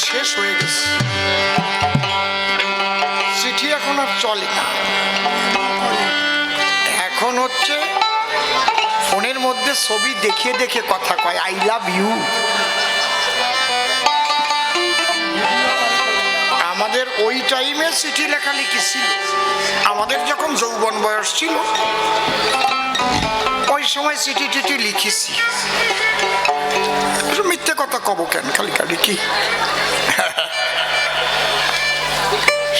শেষ হয়ে গেছে, চিঠি এখন আর চলে না। এখন হচ্ছে ফোনের মধ্যে ছবি দেখিয়ে দেখে কথা কয়, আই লাভ ইউ। আমাদের ওই টাইমে চিঠি লেখালেখি ছিল, আমাদের যখন যৌবন বয়স ছিল ওই সময় চিঠি টিঠি লিখেছি। মিথ্যে কথা কব কেন, খালি খালি কি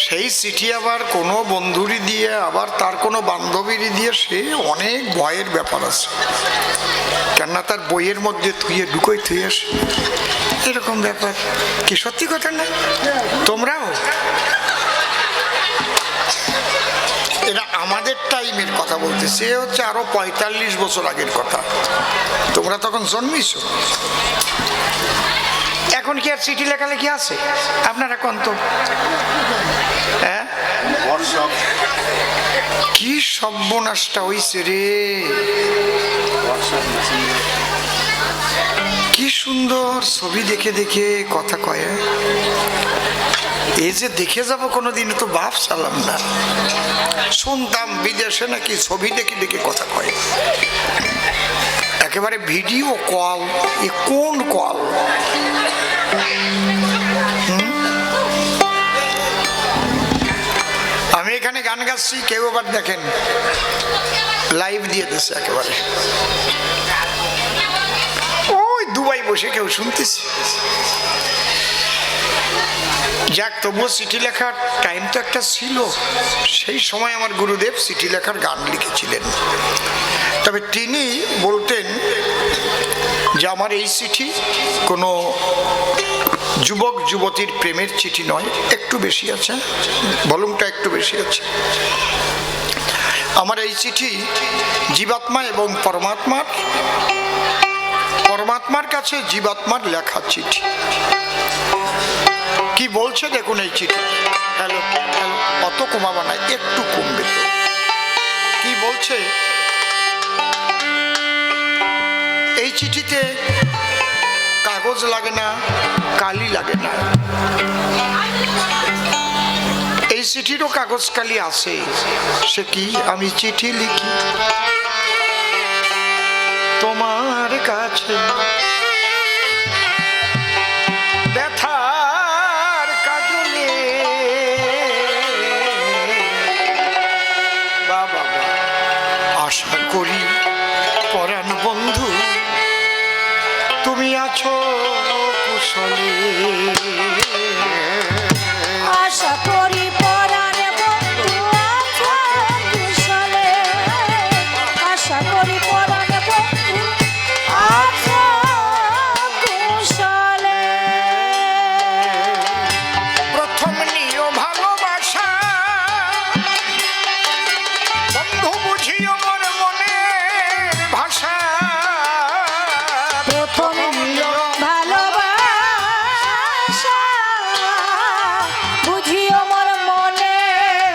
সেই চিঠি আবার কোনো বন্ধুরই দিয়ে, আবার তার কোনো বান্ধবীরই দিয়ে, সে অনেক ভয়ের ব্যাপার আছে। কেননা তার বইয়ের মধ্যে থুয়ে ঢুকোই থুয়ে আসে, এরকম ব্যাপার কি সত্যি কথা না? তোমরাও এরা আমাদের টাইমের কথা বলতেছে, হচ্ছে আরো ৪৫ বছর আগের কথা, তোমরা তখন জন্মিস। এখন কি আর চিঠি লেখালেখি আছে? আপনারা কোন তো হ্যাঁ, কি সর্বনাশটা হইছে রে, কি সুন্দর ছবি দেখে দেখে কথা কয়। এই যে দেখে যাব কোনোদিন তো ভাব চালাম না, শুনতাম বিদেশে নাকি ছবি দেখে দেখে কথা কয়, একেবারে ভিডিও কল। এ কোন কল? আমি এখানে গান গাচ্ছি, কেউ আবার দেখেন লাইভ দিয়ে দিচ্ছে, একেবারে ওই দুবাই বসে কেউ শুনতেছে। যাক, তবুও চিঠি লেখার টাইম তো একটা ছিল। সেই সময় আমার গুরুদেব চিঠি লেখার গান লিখেছিলেন। তবে তিনি বলতেন যে আমার এই চিঠি কোনো যুবক যুবতীর প্রেমের চিঠি নয়, একটু বেশি আছে, ভলিউমটা একটু বেশি আছে। আমার এই চিঠি জীবাত্মা এবং পরমাত্মার কাছে জীবাত্মার লেখা চিঠি। কি বলছে দেখুন এই চিঠি। হ্যালো হ্যালো, অত কমাবা না, একটু কমবে তো। কি বলছে এই চিঠিতে? কাগজ লাগে না, কালি লাগে না। এই চিঠিরও কাগজ কালি আছে। সে কি? আমি চিঠি লিখি তোমার কাছে, ব্যথার কাজলে বাবা, আশা করি পরাণ বন্ধু তুমি আছো কুশলে। আশা করি পরাণ বন্ধু আছো কুশলে, আশা করি পরাণ বন্ধু আছো কুশলে। প্রথম নিও ভালোবাসা বন্ধু, বুঝিও মোর মনের ভাষা। প্রথম নিও ভালোবাসা, বুঝিও মোর মনের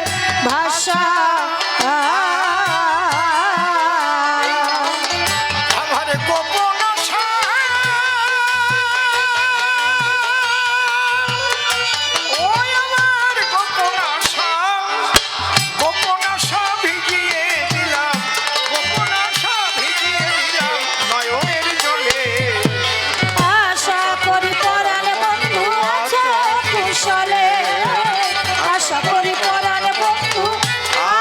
ভাষা। আমার গোপন আশা, ওই আমার গোপন আশা, গোপন আশা ভিজিয়ে দিলাম, গোপন আশা ভিজিয়ে দিলাম নয়নের জলে। আশা করি পরাণ বন্ধু আছো কুশলে, আশা করি পরাণ বন্ধু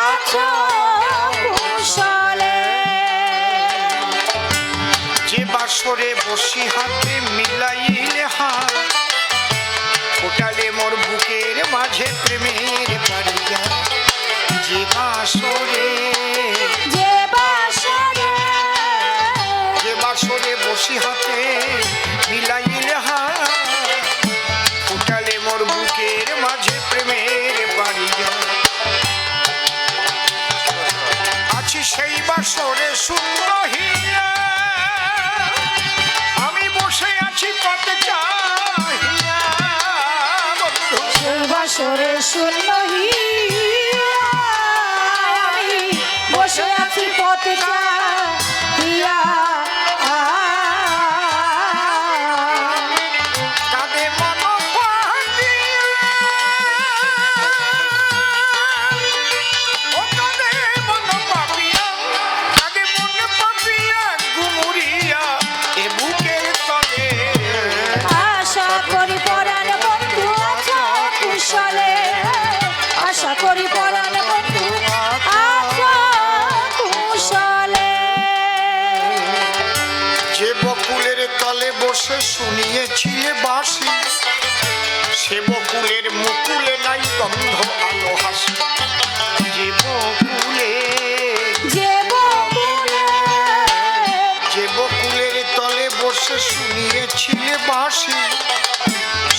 আছো কুশলে। যে বাসরে বসি হাতে মিলাইলে হাত, ফোটালে মোর বুকের মাঝে প্রেমের পারিয়া। যে বাসরে, যে বাসরে, যে বাসরে বসি হাতে মিলাইলে হাত, ফোটালে মোর বুকের মাঝে প্রেমের পারিয়া। আছি সেই বাসরে শূন্য হিয়া, আমি বসে আছি পথে চাহিয়া। বন্ধু সেই বাসরে শূন্য হিয়া, আমি বসে আছি পথে চাহিয়া। কাঁদে মন প্রাণ, বসে শুনিয়েছিলে বাসি, সে বকুলের মুকুলে নাই গন্ধ আলো হাসি। যে বকুলে, যে বকুলে, যে বকুলের তলে বসে শুনিয়েছিলে বাসি,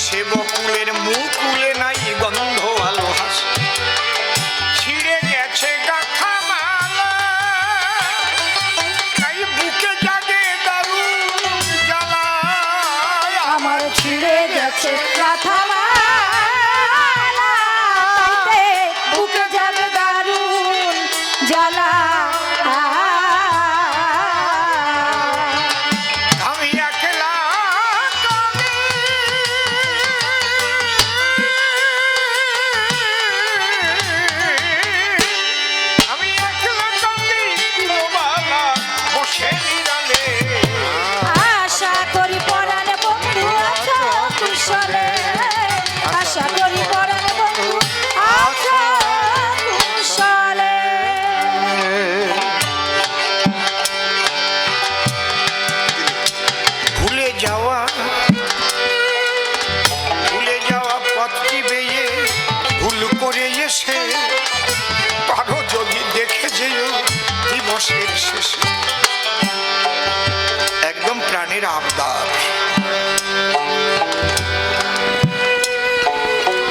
সে বকুলের মুকুলে নাই গন্ধ আলো হাসি। ছিঁড়ে গেছে গাথা মালা, তাই বুকে জাগে দারুণ জ্বালা। আমার ছিঁড়ে গেছে গাথা মালা, তাইতে বুকে যাবে দারুণ জ্বালা। আমি একলা কাঁদি, আমি একলা কাঁদি কুলবালা বসে নিরালে। আশা করি পরাণ বন্ধু আছো কুশলে, আশা করি পরাণ বন্ধু আছো কুশলে। ভুলে যাওয়া, ভুলে যাওয়া পথটি বেয়ে ভুল করে এসে পারো যদি দেখে যেও দিবসের শেষে। একদম প্রাণের আবদার।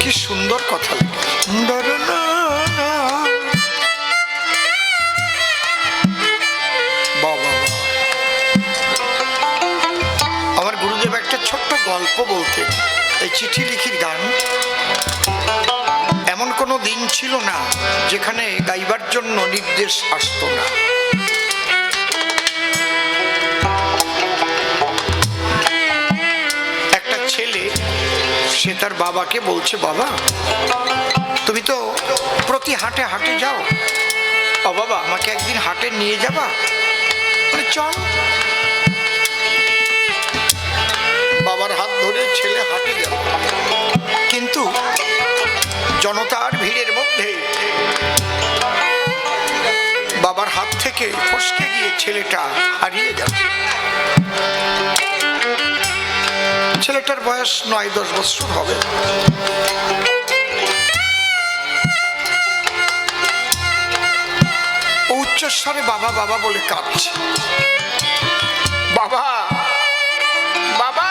কি সুন্দর কথা লিখেছে। বাবা, আমার গুরুদেব একটা ছোট্ট গল্প বলতেন। এই চিঠি লিখির গান এমন কোনো দিন ছিল না যেখানে গাইবার জন্য নির্দেশ আসতো না। একটা ছেলে সে তার বাবাকে বলছে, বাবা তুমি তো প্রতি হাটে হাটে যাও, ও বাবা আমাকে একদিন হাটে নিয়ে যাবা? বলে চল। বাবার হাত ধরে ছেলে হাটে গেল, কিন্তু জনতার ভিড়ের মধ্যে বাবার হাত থেকে ফসকে গিয়ে ছেলেটা হারিয়ে গেল। ছেলেটার বয়স 9-10 বছর হবে। উচ্চস্বরে বাবা বাবা বলে কাঁদছে। বাবা বাবা।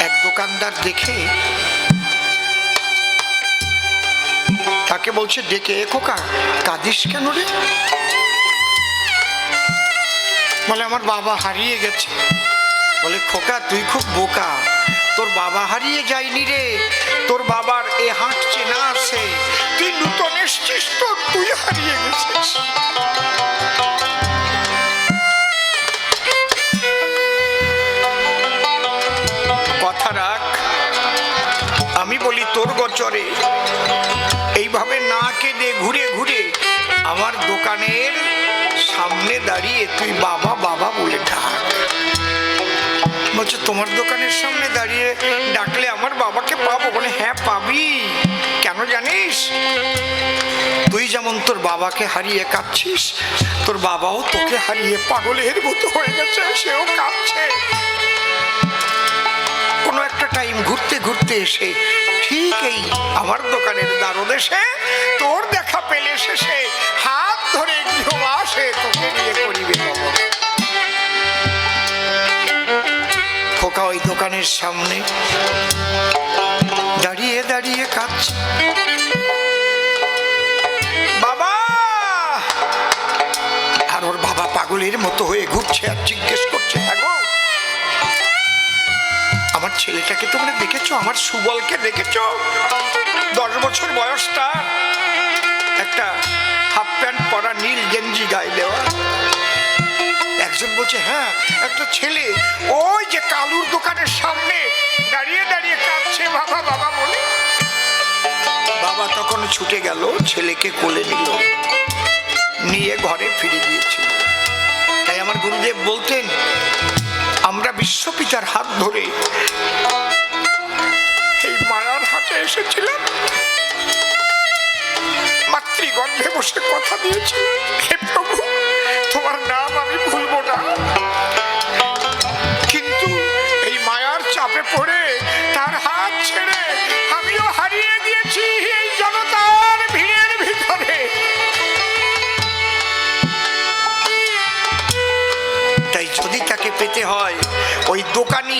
এক দোকানদার দেখে তাকে বলছে, ডেকে খোকা কাঁদিস কেন রে? বলে আমার বাবা হারিয়ে গেছে। বলে খোকা তুই খুব বোকা, তোর বাবা হারিয়ে যায়নি রে, তোর বাবার এ হাট চেনা আছে, তুই নূতন এসছিস তো তুই হারিয়ে গেছিস। কথা রাখ, আমি বলি তোর গোচরে এইভাবে না কেঁদে ঘুরে ঘুরে আমার দোকানের সামনে দাঁড়িয়ে তুই বাবা বাবা বলে ডাক। বলছে তোমার দোকানের সামনে দাঁড়িয়ে ডাকলে আমার বাবাকে পাবো? বলে হ্যাঁ পাবি। কেন জানিস? তুই যেমন তোর বাবাকে হারিয়ে কাঁদছিস, তোর বাবাও তোকে হারিয়ে পাগলের মতো হয়ে গেছে, সেও কাঁদছে। কোনো একটা টাইম ঘুরতে ঘুরতে এসে ঠিক এই আমার দোকানের দ্বারদেশে তোর দেখা পেলে শেষে হাত ধরে গৃহবাসে তোকে নিয়ে করিবে বাবা। খোকা ওই দোকানের সামনে দাঁড়িয়ে দাঁড়িয়ে কাঁদছে, বাবা। আর ওর বাবা পাগলের মতো হয়ে ঘুরছে আর জিজ্ঞেস করছে, হ্যাঁ গো আমার ছেলেটাকে তোমরা দেখেছো? আমার সুবলকে দেখেছো? 10 বছর বয়স তার, একটা হাফ প্যান্ট পরা, নীল গেঞ্জি গায়ে দেওয়া। একজন বলছে হ্যাঁ একটা ছেলে ওই যে কালুর দোকানের সামনে দাঁড়িয়ে দাঁড়িয়ে কাঁদছে বাবা বাবা বলে। বাবা তখন ছুটে গেল, ছেলেকে কোলে নিল, নিয়ে ঘরে ফিরে গিয়েছিল। তাই আমার গুরুদেব বলতেন, আমরা বিশ্বপিতার হাত ধরে এই মায়ার হাটে এসেছিলাম, মাতৃগর্ভে বসে কথা দিয়েছিলাম, হে প্রভু তোমার নাম আমি ভুলবো না। কিন্তু এই মায়ার চাপে পড়ে তার হাত ছেড়ে আমিও হারিয়ে গিয়েছি এই জনতার ভিড়ের ভিতরে। তাই যদি তাকে পেতে হয় ওই দোকানি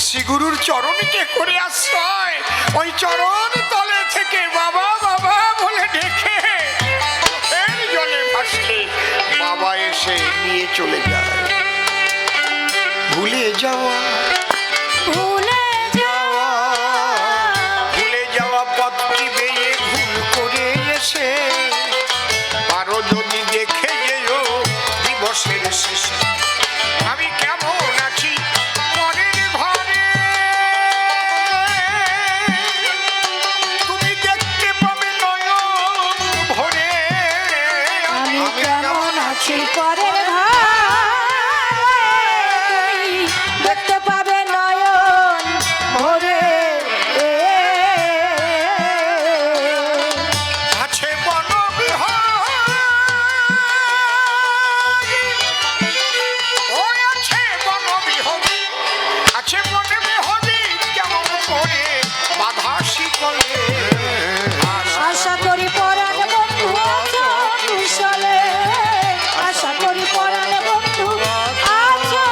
শ্রীগুরুর চরণকে করে আশ্রয়, ওই চরণ তলে থেকে বাবা বাবা বলে ডেকে এর জলে ভাসলে বাবা এসে নিয়ে চলে যায়। ভুলে যাওয়া ভুলে যাওয়া ভুলে যাওয়া পথটি বেয়ে ভুল করে এসে পারো যদি দেখে যেও দিবসের শেষে আমি কেমন আছি মনের ঘরে। তুমি দেখতে পাবে নয়ন ভরে আমি কেমন আছি পরের ভাই দেখতে পাবে নয়ন ভরে। আছে বনবিহারী, ওই আছে বনবিহারী, আছে বনবিহারী কেমন করে বাধা শিকলে। আশা করি পরাণ বন্ধু আছো কুশলে, আশা করি পরাণ বন্ধু আছো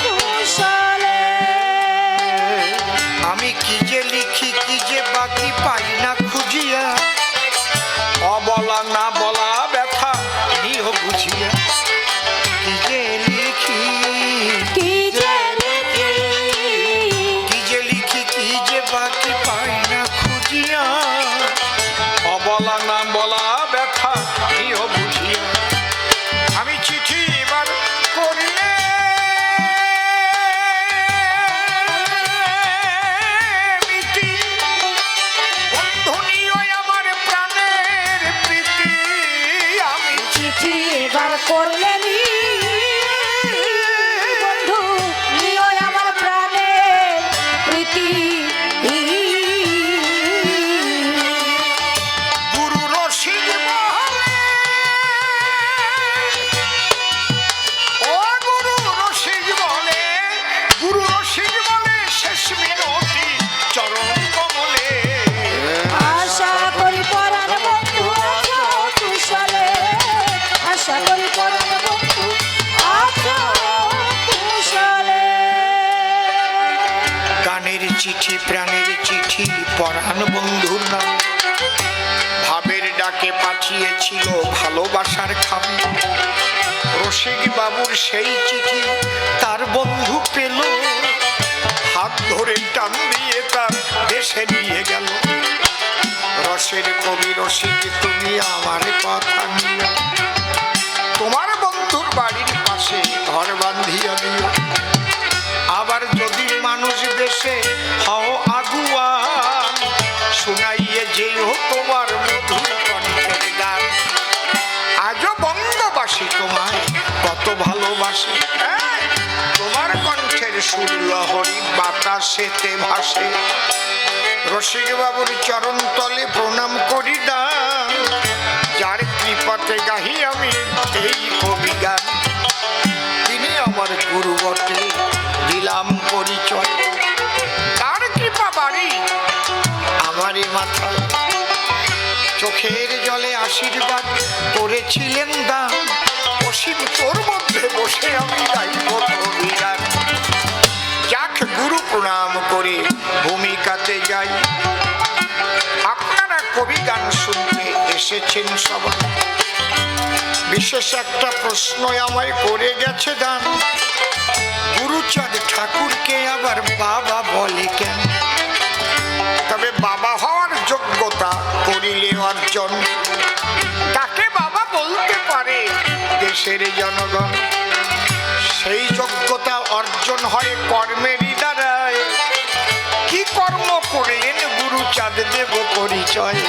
কুশলে। আমি কি যে লিখি কি যে বাকি পাই না খুঁজিয়া, অবলা না বলা ব্যথা নিহ বুঝিয়া। কি যে লিখি কি যে লিখি কি যে লিখি কি যে বাকি পাই না খুঁজিয়া, অবলা না বলা ব্যথা নিহ বুঝিয়া। আমি চিঠি এবার করলে মিটি, বন্ধু নিও আমার প্রাণের প্রীতি। আমি চিঠি এবার করলে নি বন্ধু নিও আমার প্রাণের প্রীতি। গুরু রসিক বলে, ও গুরু রসিক বলে, গুরু রসিক বলে শেষ মিনতি চরণ কমলে। আশা করি পরাণ বন্ধু আছো কুশলে, আশা করি পরাণ বন্ধু আছো কুশলে। গানের চিঠি প্রাণের চিঠি পরাণ বন্ধুর নাম, ভাবের ডাকে পাঠিয়েছিল ভালোবাসার খাম। রসিক বাবুর সেই চিঠি তার বন্ধু পেল, হাত ধরে টান দিয়ে তার দেশে নিয়ে গেল। রসের কবি রসিক তুমি আমার কথা নিও, তোমার বন্ধুর বাড়ির পাশে ঘর বাঁধিয়া দিও। আবার যদি মানুষ দেশে হও আগুয়ান, শুনাইয়ে যেও তোমার মধুর কণ্ঠের গান। আজও বঙ্গবাসী তোমায় কত ভালোবাসে, তোমার কণ্ঠের সুর লহরী বাতাসেতে ভাসে। রসিক বাবুর চরণ তলে প্রণাম করি দান, যার কৃপাতে গাহি আমি এই কবি গান। তিনি আমার গুরু বটে দিলাম পরিচয়, তার কৃপা বাড়ি আমারই মাথায়। চোখের জলে আশীর্বাদ করেছিলেন দান, অসীম তোর মধ্যে বসে আমি গাইব কবিগান। যাক গুরু প্রণাম করে ভূমিকাতে যাই, আপনারা কবি গান শুনতে এসেছেন সবাই। বিশেষ একটা প্রশ্ন আমায় করে গেছে দান, গুরুচাঁদ ঠাকুরকে আবার বাবা বলে কেন? তবে বাবা হওয়ার যোগ্যতা করিলে অর্জন, তাকে বাবা বলতে পারে দেশের জনগণ। সেই যোগ্যতা অর্জন হয় কর্মেরই দ্বারায়। কি কর্ম করলেন গুরুচাঁদ দেব পরিচয়,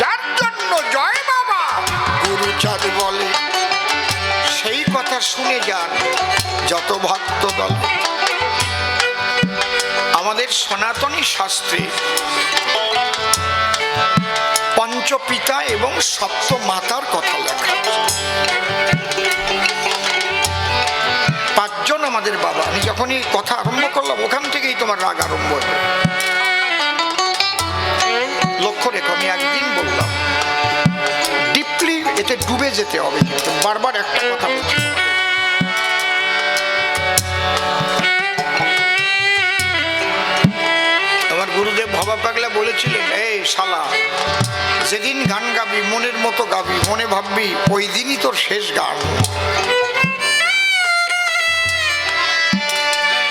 যার জন্য জয় বাবা গুরুচাঁদ বলে। সেই কথা শুনে যান যত ভক্ত দল। আমাদের সনাতনী শাস্ত্রে পঞ্চপিতা এবং সপ্ত মাতার কথা লেখা। পাঁচজন আমাদের বাবা। আমি যখনই কথা আরম্ভ করলাম ওখান থেকেই তোমার রাগ আরম্ভ হবে। লক্ষ্য রেখো, আমি একদিন বললাম ডিপলি এতে ডুবে যেতে হবে, কিন্তু বারবার একটা কথা বলছি। আমার গুরুদেব ভবা পাগলা বলেছিলেন, এই শালা, যেদিন গান গাবি মনের মতো গাবি, মনে ভাববি ওই দিনই তোর শেষ গান।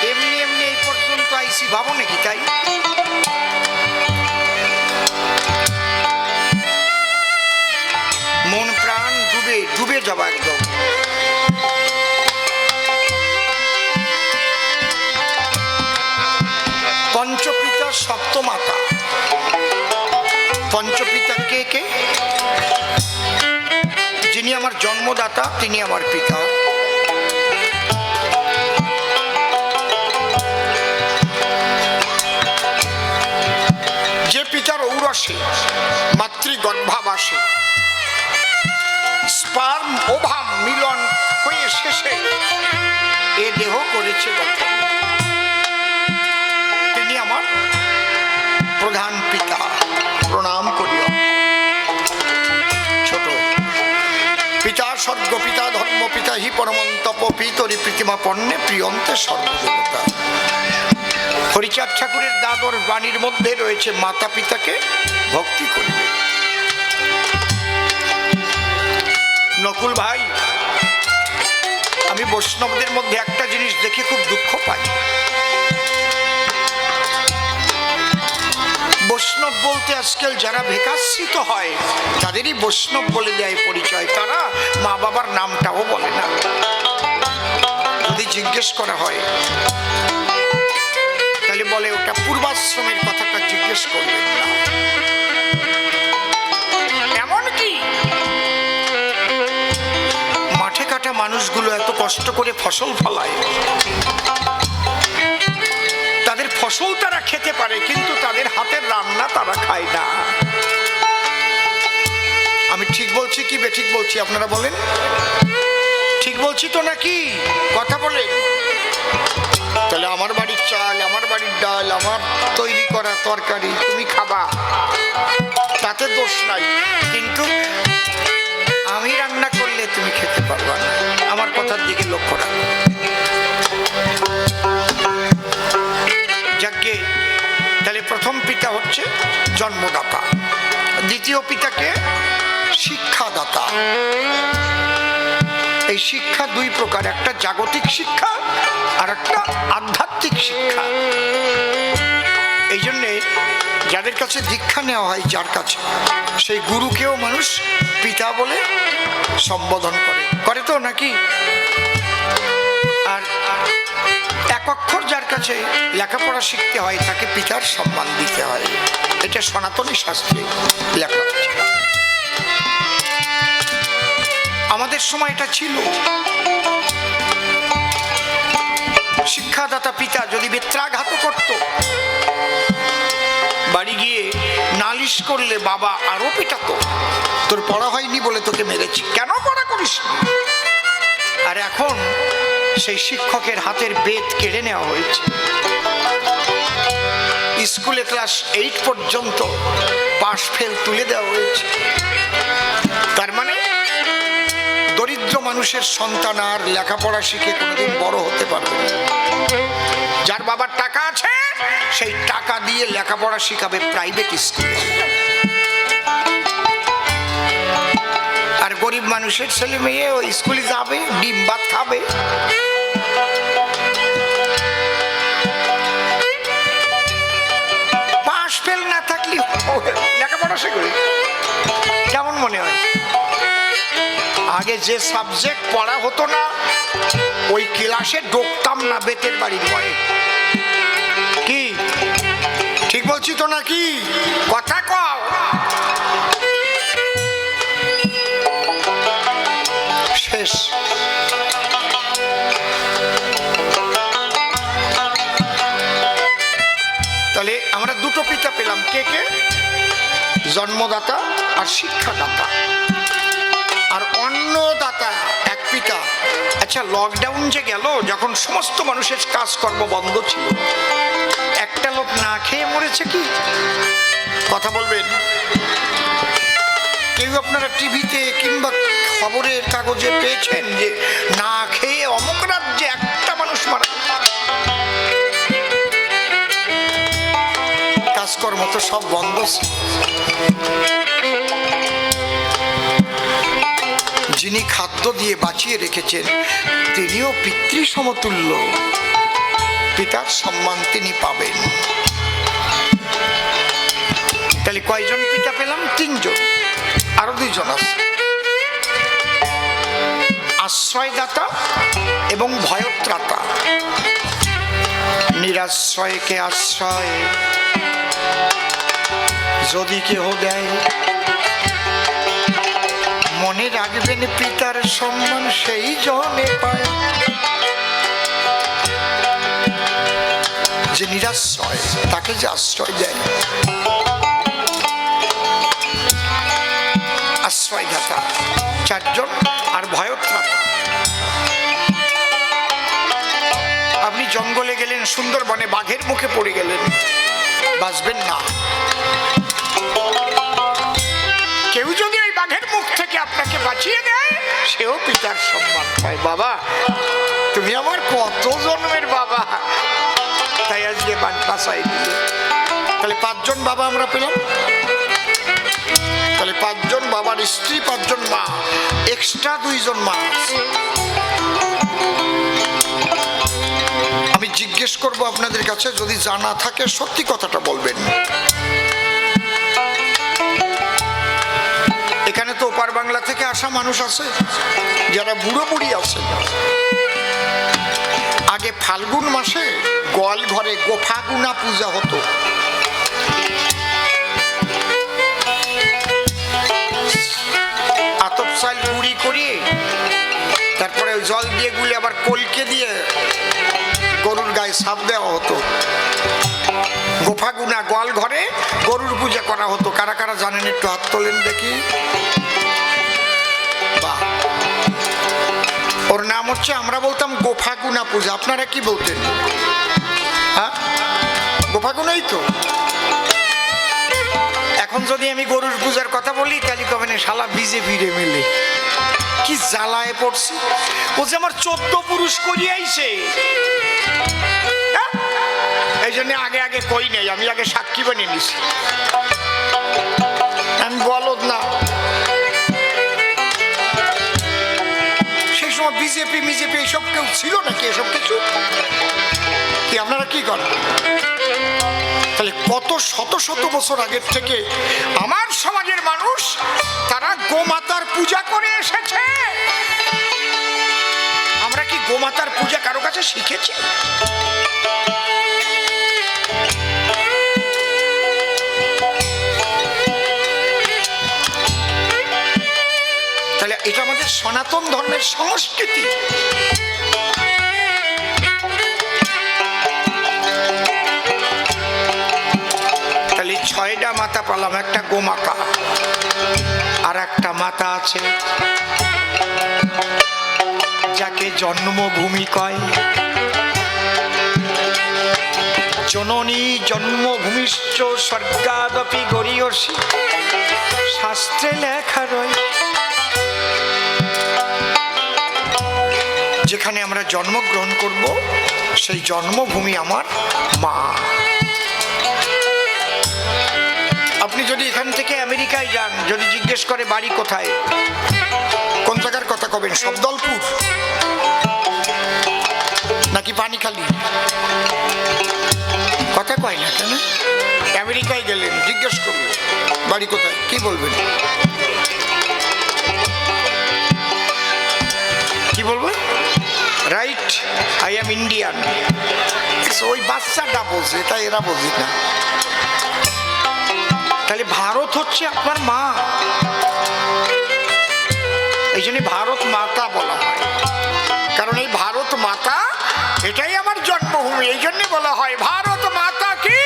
এমনি এমনি এই পর্যন্ত আইসি ভাবো নাকি? তাই মন প্রাণ ডুবে ডুবে যাবা একদম। পঞ্চপিতা সপ্তমাতা। পঞ্চপিতা কে কে? যিনি আমার জন্মদাতা তিনি আমার পিতা। যে পিতার ঔরসে মাতৃগর্ভাবাসে স্পার্ম ওভাম মিলন হয়ে শেষে এ দেহ করেছে গঠন, তিনি আমার প্রধান পিতা। প্রণাম করিও। ছোট পিতা স্বর্গ পিতা ধর্ম পিতা হি পরমন্তপ পিতরি প্রীতিমা পণ্যে প্রিয়ন্তে সর্বদেবতা। হরিচাঁদ ঠাকুরের দাদর বাণীর মধ্যে রয়েছে মাতা পিতাকে ভক্তি করবে। নকুল ভাই, আমি বৈষ্ণবদের মধ্যে একটা জিনিস দেখে খুব দুঃখ পাই। বৈষ্ণব বলতে আজকাল যারা বিকাশিত হয় তাদেরই বৈষ্ণব বলে দেয় পরিচয়, তারা মা বাবার নামটাও বলে না। যদি জিজ্ঞেস করা হয় তাহলে বলে ওটা পূর্বাশ্রমের কথাটা জিজ্ঞেস করবেন না। এমনকি মাঠে কাটা মানুষগুলো এত কষ্ট করে ফসল ফলায়, তাদের ফসল তারা খেতে পারে কিন্তু তাদের হাতের রান্না তারা খায় না। আমি ঠিক বলছি কি বেঠিক বলছি আপনারা বলেন? ঠিক বলছি তো নাকি? কথা বলে। তাহলে আমার বাড়ির চাল, আমার বাড়ির ডাল, আমার তৈরি করা তরকারি তুমি খাবা, তাতে দোষ নাই, কিন্তু আমি রান্না করলে তুমি খেতে পারবা না। আমার কথার দিকে লক্ষ্য রাখো। যাকে তাহলে প্রথম পিতা হচ্ছে জন্মদাতা, দ্বিতীয় পিতাকে শিক্ষাদাতা। এই শিক্ষা দুই প্রকার, একটা জাগতিক শিক্ষা আর একটা আধ্যাত্মিক শিক্ষা। এই জন্যে যাদের কাছে দীক্ষা নেওয়া হয়, যার কাছে, সেই গুরুকেও মানুষ পিতা বলে সম্বোধন করে তো নাকি? আর এক অক্ষর যার কাছে লেখাপড়া শিখতে হয় তাকে পিতার সম্মান দিতে হয়। এটা সনাতনী শাস্ত্রে লেখা আছে। আমাদের সময় এটা ছিল। শিক্ষাদাতা পিতা যদি বেত্রাঘাত করত, বাড়ি গিয়ে নালিশ করলে বাবা আরো পিটাতো, তোর পড়া হয়নি বলে তোকে মেরেছি, কেন পড়া করিস? আর এখন সেই শিক্ষকের হাতের বেত কেড়ে নেওয়া হয়েছে। স্কুলে ক্লাস 8 পর্যন্ত পাশ ফেল তুলে দেওয়া হয়েছে। তার মানে দরিদ্র মানুষের সন্তান আর লেখাপড়া শিখে কোনোদিন বড় হতে পারবে না। যার বাবার টাকা আছে সেই টাকা দিয়ে লেখাপড়া শিখাবে প্রাইভেট স্কুলে, আর গরিব মানুষের ছেলে মেয়ে ওই স্কুলে যাবে, ডিম ভাত খাবে। পাশ ফেল না থাকলে লেখাপড়া শিখবে কেমন মনে হয়? আগে যে সাবজেক্ট পড়া হতো না ওই ক্লাসে ঢুকতাম না বেতের বাড়ির ভয়ে। কি ঠিক বলছি তো নাকি? কথা কও। শেষ। তাহলে আমরা দুটো পিতা পেলাম, কে কে? জন্মদাতা আর শিক্ষাদাতা আর অন্নদাতা এক পিতা। আচ্ছা, লকডাউন যে গেল, যখন সমস্ত মানুষের কাজকর্ম বন্ধ ছিল, একটা লোক না খেয়ে মরেছে কি? কথা বলবেন। কেউ আপনারা টিভিতে কিংবা খবরের কাগজে পেয়েছেন যে না খেয়ে অমুক রাজ্যে একটা মানুষ মারা? কাজকর্ম তো সব বন্ধ। যিনি খাদ্য দিয়ে বাঁচিয়ে রেখেছেন তিনিও পিতৃ সমতুল্য, পিতার সম্মান তিনি পাবেন। তাহলে কয়জন পিতা পেলাম? 3 জন, আরো 2 জন আছে, আশ্রয়দাতা এবং ভয়ত্রাতা। নিরাশ্রয়কে আশ্রয় যদি কেহ দেয়, মনে রাখবেন পিতার সম্মান সেই জনে পায় যে নিরাশ্রয়, তাকে যে আশ্রয় দেয়। আশ্রয়দাতা 4 জন, আর ভয়ত্রাতা। আপনি জঙ্গলে গেলেন, সুন্দরবনে বাঘের মুখে পড়ে গেলেন, বাঁচবেন না। কেউ যদি ওই বাঘের মুখ থেকে আপনাকে বাঁচিয়ে দেয়, সেও পিতার সম্মান পায়। বাবা, তুমি আমার কত জন্মের বাবা, তাই আজকে বাঁচাই দিলে। তাহলে 5 জন বাবা আমরা পেলাম। তাহলে 5 জন বাবার স্ত্রী, 5 জন মা, এক্সট্রা 2 জন মা। আমি জিজ্ঞেস করব আপনাদের কাছে, যদি জানা থাকে সত্যি কথাটা বলবেন। এখানে তো ওপার বাংলা থেকে আসা মানুষ আছে যারা বুড়ো বুড়ি আছে। আগে ফাল্গুন মাসে গোয়াল ঘরে গোফাগুনা পূজা হতো। আতপ চাল গুঁড়ি করিয়ে তারপরে জল দিয়ে গুলে আবার কলকে দিয়ে গরুর গায়ে সাপ দেওয়া হতো। গোফাগুনা গোয়াল ঘরে গরুর পূজা করা হতো। কারা কারা জানেন একটু হাত তোলেন দেখি। ওর নাম হচ্ছে, আমরা বলতাম গোফাগুনা পূজা, আপনারা কি বলতেন? হ্যাঁ, গোফাগুনাই তো। এখন যদি আমি গরুর পূজার কথা বলি, তাহলে কবেন শালা বিজেপিরে মিলে কি জ্বালায় পড়ছি। ও যে আমার 14 পুরুষ করিয়ে আইছে, এই জন্য আগে আগে কই নেই, আমি আগে সাক্ষী বানিয়ে নিছি। আমি বলদ না। সেই সময় বিজেপি এইসব কেউ ছিল নাকি? এসব কিছু কি আপনারা কি করেন? তাহলে কত শত শত বছর আগের থেকে আমার সমাজের মানুষ তারা গোমাতার পূজা করে এসেছে। আমরা কি গোমাতার পূজা কারো কাছে শিখেছি? তাহলে এটা আমাদের সনাতন ধর্মের সংস্কৃতি। তাহলে 6টা মাতা পেলাম। একটা গোমাতা, আর একটা মাতা আছে যাকে জন্মভূমি কয়। জননী জন্মভূমিশ্চ স্বর্গাদপি গরীয়সী, শাস্ত্রে লেখা রয়। যেখানে আমরা জন্মগ্রহণ করব সেই জন্মভূমি আমার মা। আপনি যদি এখান থেকে আমেরিকায় যান, যদি জিজ্ঞেস করে বাড়ি কোথায়, কোন জায়গার কথা কবেন? শব্দলপুর নাকি পানিখালি? কথা কয় না কেন? আমেরিকায় গেলেন, জিজ্ঞেস করবেন বাড়ি কোথায়, কি বলবেন? কি বলবেন? Right, I am Indian. ওই বাচ্চাটা বোঝে, তাই এরা বোঝে না। তাহলে ভারত হচ্ছে আপনার মা, এই জন্য ভারত মাতা বলা হয়। কারণ এই ভারত মাতা, এটাই আমার জন্মভূমি, এই জন্য বলা হয় ভারত মাতা কি,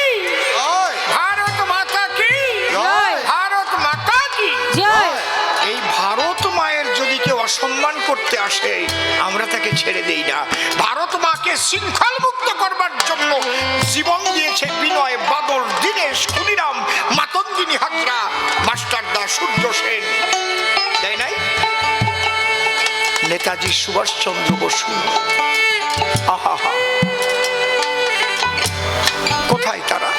ভারত মাতা কি, ভারত মাতা কি। বসে আমরা তাকে ছেড়ে দেই না। ভারত মাকে শৃঙ্খল মুক্ত করবার জন্য জীবন দিয়েছে বিনয়, বাদল, দীনেশ, ক্ষুদিরাম, মাতঙ্গিনী হাজরা, মাস্টারদা, সূর্য সেন, তাই নাই? নেতাজি সুভাষচন্দ্র বসু, আহা, কোথায় তারা?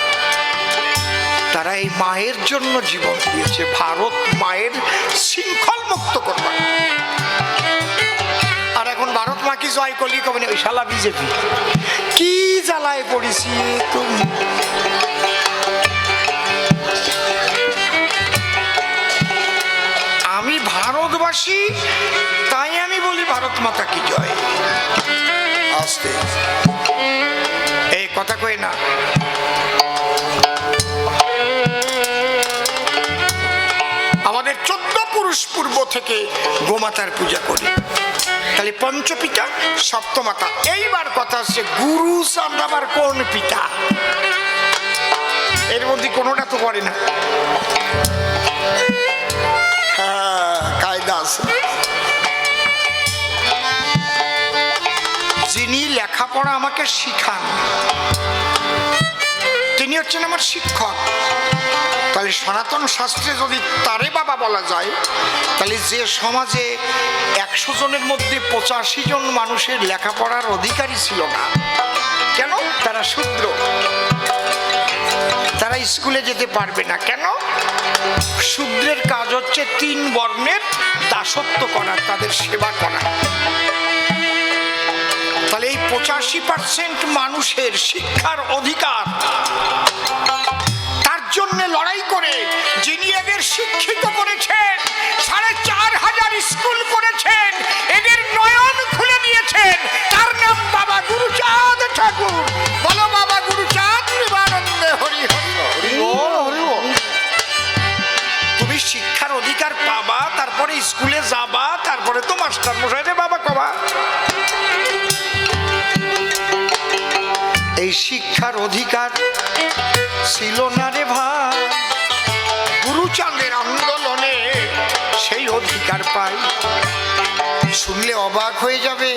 তারা এই মায়ের জন্য জীবন দিয়েছে, ভারত মায়ের শৃঙ্খল মুক্ত করবার। আর এখন ভারত মা কি জয় করলি কবে ওই শালা বিজেপি কি জ্বালায় পড়েছি তুমি। আমি ভারতবাসী, তাই আমি বলি ভারত মাতা কি জয়। আস্তে এই কথা কই না। আমাদের 14 পুরুষ পূর্ব থেকে গোমাতার পূজা করি, তাহলে পঞ্চপিতা, সপ্তমাতা। এইবার কথা হচ্ছে গুরু চাঁদ আবার কোন পিতা? এর মধ্যে কোনোটা তো করে না। হ্যাঁ, কায়দা আছে। যিনি লেখাপড়া আমাকে শিখান তিনি হচ্ছেন আমার শিক্ষক। তাহলে সনাতন শাস্ত্রে যদি তারে বাবা বলা যায়, তাহলে যে সমাজে 100 জনের মধ্যে 85 জন মানুষের লেখাপড়ার অধিকারী ছিল না, কেন? তারা শূদ্র, তারা স্কুলে যেতে পারবে না। কেন? শূদ্রের কাজ হচ্ছে 3 বর্ণের দাসত্ব করা, তাদের সেবা করা। তাহলে এই 85% মানুষের শিক্ষার অধিকার, তার জন্য লড়াই করে যিনি এদের শিক্ষিত করেছেন, 4500 স্কুল করেছেন, এদের নয়ন খুলে দিয়েছেন, তার নাম বাবা গুরুচাঁদ ঠাকুর। বলো বাবা গুরুচাঁদ প্রেমানন্দে হরি হরি হরি হরি। তুমি শিক্ষার অধিকার পাবা, তারপরে স্কুলে যাবা, তারপরে তো মাস্টার মশাই রে বাবা কবা। এই শিক্ষার অধিকার ছিল না রে ভাই, গুরুচাঁদের আন্দোলনে সেই অধিকার পাই। শুনলে অবাক হয়ে যাবে,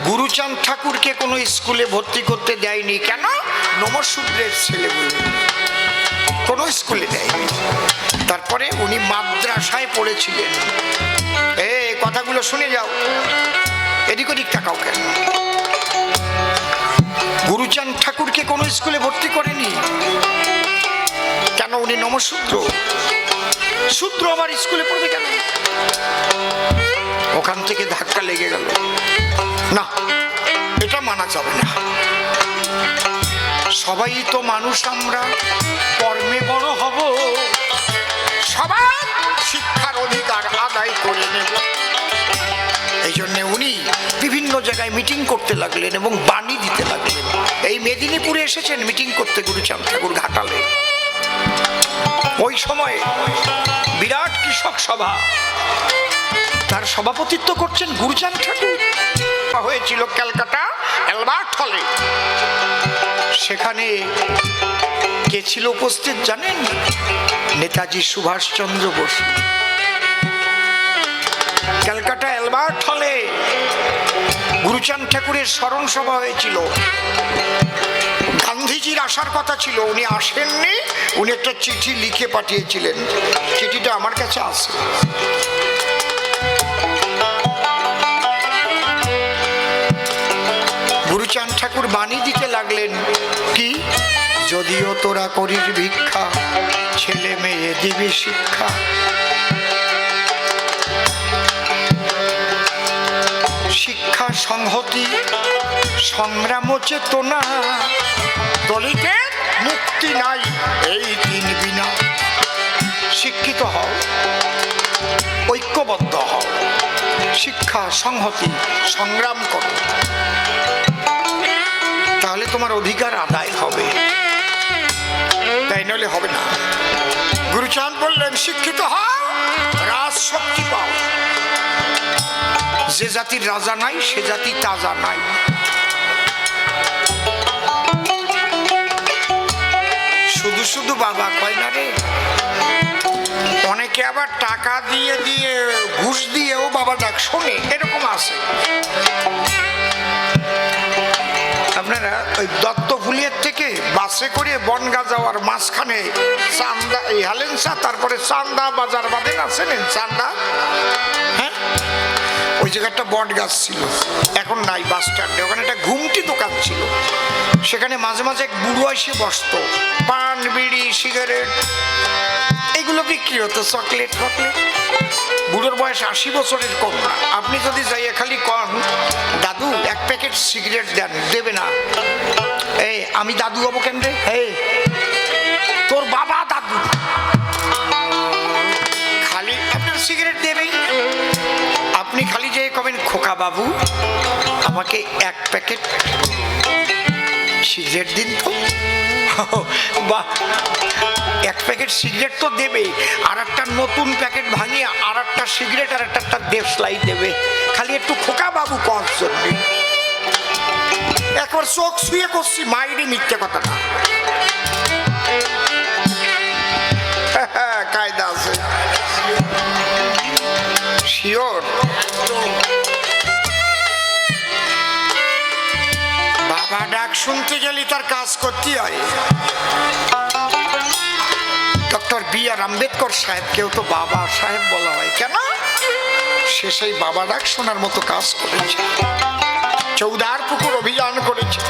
গুরুচাঁদ ঠাকুরকে কোনো স্কুলে ভর্তি করতে দেয়নি। কেন? নমশূদ্রের ছেলে বলে কোনো স্কুলে দেয়নি। তারপরে উনি মাদ্রাসায় পড়েছিলেন। এই কথাগুলো শুনে যাও, এদিক ওদিক তাকাও কেন? গুরুচাঁদ ঠাকুরকে কোনো স্কুলে ভর্তি করেনি, কেন? উনি নমশূদ্র। শূদ্র আবার স্কুলে পড়বে কেন? ওখান থেকে ধাক্কা লেগে গেল, না এটা মানা যাবে না। সবাই তো মানুষ, আমরা কর্মে বড় হব, সবার শিক্ষার অধিকার আদায় করে নেব। এই জন্য উনি বিভিন্ন জায়গায় মিটিং করতে লাগলেন এবং বাণী দিতে লাগলেন। এই মেদিনীপুরে এসেছেন মিটিং করতে গুরুচাঁদ ঠাকুর, ঘাটালে। ওই সময় বিরাট কৃষক সভা, তার সভাপতিত্ব করছেন গুরুচাঁদ ঠাকুর। হয়েছিল ক্যালকাটা অ্যালবার্ট হলে। সেখানে কে ছিল উপস্থিত জানেন? নেতাজি সুভাষচন্দ্র বসু। ক্যালকাটা অ্যালবার্ট হলে গুরুচাঁদ ঠাকুরের স্মরণ সভা হয়েছিল। গান্ধীজির আসার কথা ছিল, উনি আসেননি। উনি একটা চিঠি লিখে পাঠিয়েছিলেন, চিঠিটা আমার কাছে আছে। গুরুচাঁদ ঠাকুর বাণী দিতে লাগলেন, কি? যদিও তোরা করিস ভিক্ষা, ছেলে মেয়ে দিবি শিক্ষা। শিক্ষা, সংহতি, সংগ্রাম চেতনা, দলিতের মুক্তি নাই এই 3 বিনা। শিক্ষিত হও, ঐক্যবদ্ধ হও, শিক্ষা, সংহতি, সংগ্রাম করো, তাহলে তোমার অধিকার আদায় হবে, তাই নইলে হবে না। গুরুচাঁদ বললেন, শিক্ষিত হও, রাজ শক্তি পাও। যে জাতির রাজা নাই সে জাতি তাজা নাই। শুধু শুধু বাবা কয় না রে, অনেকে আবার টাকা দিয়ে দিয়ে ঘুষ দিয়েও বাবা ডাক শোনে, এরকম আছে। আপনারা ওই দত্তফুলিয়ার থেকে বাসে করে বনগা যাওয়ার মাঝখানে চান্দা, এই হালেনসা, তারপরে চান্দা বাজার বাঁধেন আছেন চান্দা, হ্যাঁ, ওই জায়গাটা বট গাছ ছিল, এখন নাই বাস স্ট্যান্ডে। ওখানে একটা ঘুমটি দোকান ছিল, সেখানে মাঝে মাঝে এক বুড়ো এসে বসতো, পান বিড়ি সিগারেট এগুলো বিক্রি হতো, চকলেট ফকলেট। বুড়োর বয়স 80 বছরের কম না। আপনি যদি যাইয়ে খালি কন, দাদু এক প্যাকেট সিগারেট দেন, দেবে না। এই আমি দাদু হবো কেন রে? এই তোর বাবা দাদু, খালি আপনার সিগারেট দেবেই। আপনি খালি যে কবেন, খোকা বাবু আমাকে এক প্যাকেট সিগারেট দিন তো। বাহ, এক প্যাকেট সিগারেট তো দেবে, আর একটা নতুন প্যাকেট ভাঙিয়ে আর একটা সিগারেট আর একটা দেশলাই দেবে, খালি একটু খোকা বাবু কর জন্য। একবার চোখ শুয়ে করছি, মাইরি মিথ্যে কথা না, কায়দা আছে শিওর। বাবা ডাক শুনতে গেলে তার কাজ করতে হয়। Doctor B.R.. আম্বেদকর সাহেবকেও তো বাবা সাহেব বলা হয় কেন? সে সেই বাবা ডাক শোনার মতো কাজ করেছে। চৌদার পুকুর অভিযান করেছে,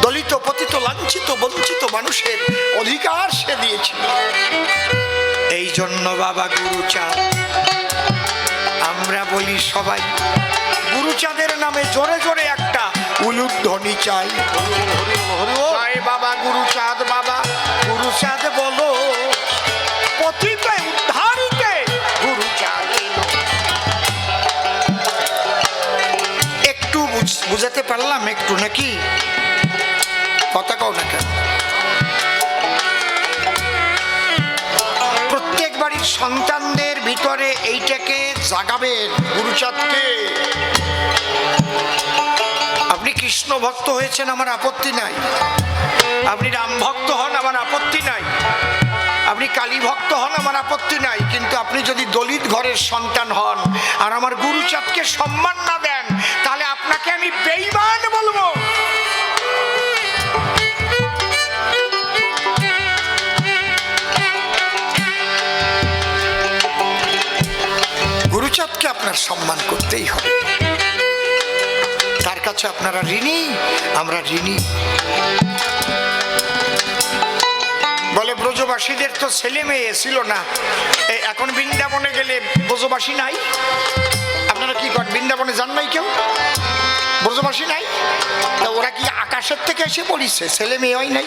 দলিত পতিত লাঞ্ছিত বঞ্চিত মানুষের অধিকার সে দিয়েছে। এই জন্য বাবা গুরুচাঁদ, আমরা বলি সবাই গুরুচাঁদের নামে জোরে জোরে একটা উলুধ্বনি চাই। বাবা গুরুচাঁদ, বাবা গুরুচাঁদ বলো, পতিতে উদ্ধারিতে গুরুচাঁদ। একটু বুঝাতে পারলাম একটু নাকি? কথা কও না কেন? প্রত্যেক বাড়ির সন্তানদের ভিতরে এইটাকে জাগাবেন, গুরুচাঁদকে। আপনি কৃষ্ণ ভক্ত হয়েছেন, আমার আপত্তি নাই। আপনি রাম ভক্ত হন, আমার আপত্তি নাই। আপনি কালী ভক্ত হন, আমার আপত্তি নাই। কিন্তু আপনি যদি দলিত ঘরের সন্তান হন আর আমার গুরুচাঁদকে সম্মান না দেন, তাহলে আপনাকে আমি বেঈমান বলবো। গুরুচাঁদকে আপনার সম্মান করতেই হবে, তার কাছে আপনারা ঋণী, আমরা ঋণী। বলে ব্রজবাসীদের তো ছেলে মেয়ে ছিল না, এখন বৃন্দাবনে গেলে ব্রজবাসী নাই। আপনারা কি করেন, বৃন্দাবনে যান নাই কেউ? ব্রজবাসী নাই, তা ওরা কি আকাশের থেকে এসে পড়িছে? ছেলে মেয়ে হয় নাই?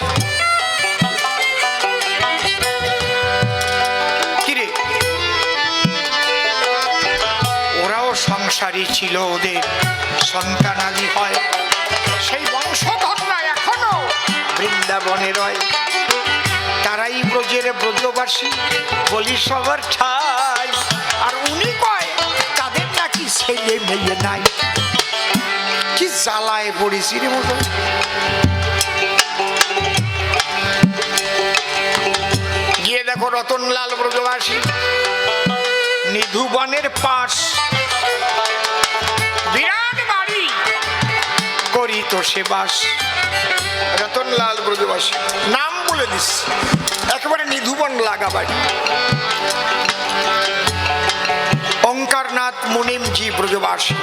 কিরে, ওরাও সংসারী ছিল, ওদের সন্তানাদি হয়, সেই বংশধররা এখনো বৃন্দাবনে রয়। তারাই ব্রজের ব্রজবাসী, বলি সবার ঠাই। আর উনি কয় তাদের নাকি ছেলে মেয়ে নাই। কি জ্বালায় পড়েছি রে মতো। গিয়ে দেখো রতনলাল ব্রজবাসী, নিধুবনের পাশ, বিরাট বাড়ি, করি তো সে বাস। রতনলাল ব্রজবাসী নাম বলে দিস, একেবারে নিধুবন লাগা বাড়ি। ওঙ্কারনাথ মুনিমজি ব্রজবাসী,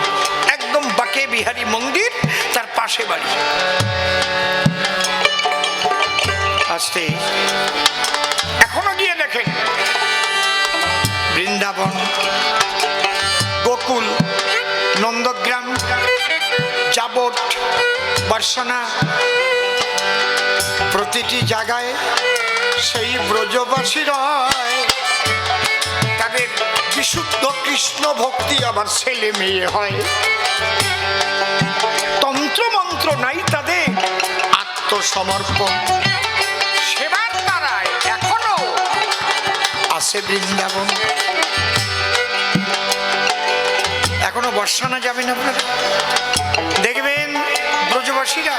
একদম বাকে বিহারী মন্দির, তার পাশে বাড়ি। আসতে এখনো গিয়ে দেখেন বৃন্দাবন, গোকুল, নন্দগ্রাম, যাবট, বর্ষনা, প্রতিটি জায়গায় সেই ব্রজবাসী রয়। তাদের বিশুদ্ধ কৃষ্ণ ভক্তি, আবার ছেলে মেয়ে হয়। তন্ত্র মন্ত্র নাই তাদের, আত্মসমর্পণ, সেবার দ্বারায় এখনো আছে বৃন্দাবন। এখনো বর্ষানা যাবেন আপনারা, দেখবেন ব্রজবাসীরা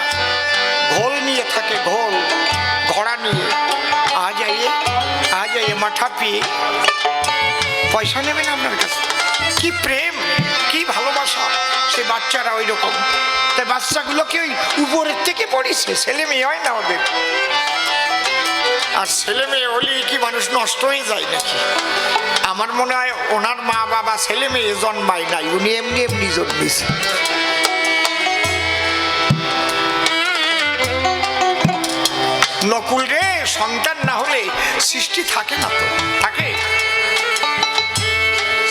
ঘোল নিয়ে থাকে, ঘোল, ঘোড়া নিয়ে। আ যাইয়ে জামা ঠাপিয়ে পয়সা নেবেন আপনার কাছে। কি প্রেম, কি ভালোবাসা, সে বাচ্চারা ওই রকম। তাই বাচ্চাগুলোকে ওই উপরের থেকে পড়েছে, ছেলে মেয়ে হয় না ওদের। আর ছেলে মেয়ে হলে কি মানুষ নষ্ট হয়ে যায় নাকি? আমার মনে হয় ওনার মা বাবা ছেলে মেয়ে জন্মায় নাই, উনি এমনি এমনি জন্মেছে। নকুল রে, সন্তান না হলে সৃষ্টি থাকে না তো, থাকে?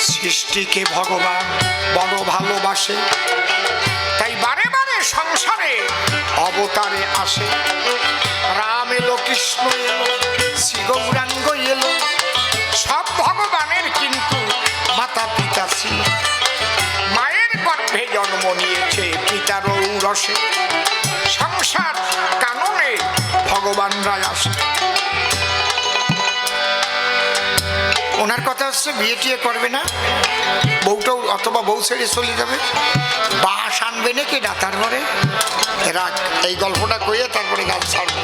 সৃষ্টিকে ভগবান বড় ভালোবাসে, তাই বারে বারে সংসারে অবতারে আসে। রাম এলো, কৃষ্ণ এলো, শ্রী গৌরাঙ্গ এলো, সব ভগবানের কিন্তু মাতা পিতা ছিল। মায়ের গর্ভে জন্ম নিয়েছে পিতার ঔরসে, সংসার কাননে ভগবানরা আসে। ওনার কথা হচ্ছে বিয়ে টিয়ে করবে না, বউটাও অথবা বউ ছেড়ে চলে যাবে, বাস আনবে নাকি ডাকার ঘরে। রাখ, এই গল্পটা কইয়ে তারপরে গান ছাড়বে।